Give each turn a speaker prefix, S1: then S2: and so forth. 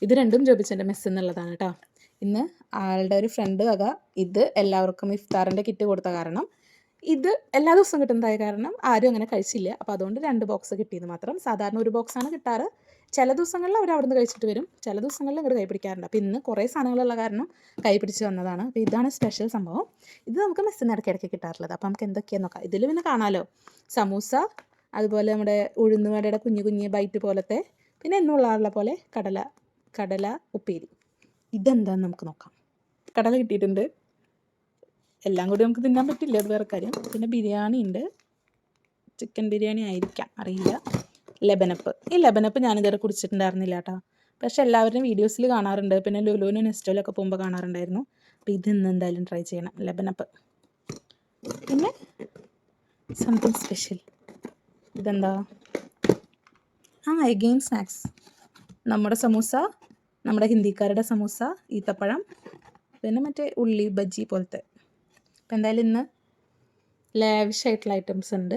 S1: ഇത് രണ്ടും ജോബിച്ചൻ്റെ മെസ്സ് എന്നുള്ളതാണ് കേട്ടോ. ഇന്ന് ആളുടെ ഒരു ഫ്രണ്ട് വക ഇത് എല്ലാവർക്കും ഇഫ്താറിൻ്റെ കിറ്റ് കൊടുത്ത കാരണം, ഇത് എല്ലാ ദിവസവും കിട്ടുന്നതായ കാരണം ആരും അങ്ങനെ കഴിച്ചില്ല. അപ്പോൾ അതുകൊണ്ട് 2 ബോക്സ് കിട്ടിയെന്ന് മാത്രം. സാധാരണ ഒരു ബോക്സാണ് കിട്ടാറ്. ചില ദിവസങ്ങളിൽ അവർ അവിടെ നിന്ന് കഴിച്ചിട്ട് വരും, ചില ദിവസങ്ങളിൽ ഇങ്ങോട്ട് കൈ പിടിക്കാറുണ്ട്. അപ്പോൾ ഇന്ന് കുറേ സാധനങ്ങളുള്ള കാരണം കൈ പിടിച്ച് വന്നതാണ്. അപ്പോൾ ഇതാണ് സ്പെഷ്യൽ സംഭവം. ഇത് നമുക്ക് മെസ്സിന് ഇടയ്ക്കിടയ്ക്ക് കിട്ടാറുള്ളത്. അപ്പോൾ നമുക്ക് എന്തൊക്കെയാണെന്ന് നോക്കാം. ഇതിൽ പിന്നെ കാണാമല്ലോ, സമൂസ, അതുപോലെ നമ്മുടെ ഉഴുന്നുവടയുടെ കുഞ്ഞു കുഞ്ഞ് ബൈറ്റ് പോലത്തെ, പിന്നെ എന്നുള്ള പോലെ കടല ഉപ്പേരി. ഇതെന്താണെന്ന് നമുക്ക് നോക്കാം. കടല കിട്ടിയിട്ടുണ്ട്. എല്ലാം കൂടി നമുക്ക് തിന്നാൻ പറ്റില്ല, അത് വേറെ കാര്യം. പിന്നെ ബിരിയാണി ഉണ്ട്, ചിക്കൻ ബിരിയാണി ആയിരിക്കാം, അറിയില്ല. ലെബനപ്പ്, ഈ ലെബനപ്പ് ഞാനിതുവരെ കുടിച്ചിട്ടുണ്ടായിരുന്നില്ല കേട്ടോ, പക്ഷേ എല്ലാവരും വീഡിയോസിൽ കാണാറുണ്ട്. പിന്നെ ലുലുവിനും നെസ്റ്റോയിലൊക്കെ പോകുമ്പോൾ കാണാറുണ്ടായിരുന്നു. അപ്പോൾ ഇതിന്ന് എന്തായാലും ട്രൈ ചെയ്യണം, ലെബനപ്പ്. പിന്നെ സംതിങ് സ്പെഷ്യൽ, ഇതെന്താ? Again snacks. നമ്മുടെ സമൂസ, നമ്മുടെ ഹിന്ദിക്കാരുടെ സമൂസ, ഈത്തപ്പഴം, പിന്നെ മറ്റേ ഉള്ളി ബജ്ജി പോലത്തെ. അപ്പോൾ എന്തായാലും ഇന്ന് ലാവിഷ് ആയിട്ടുള്ള ഐറ്റംസ് ഉണ്ട്.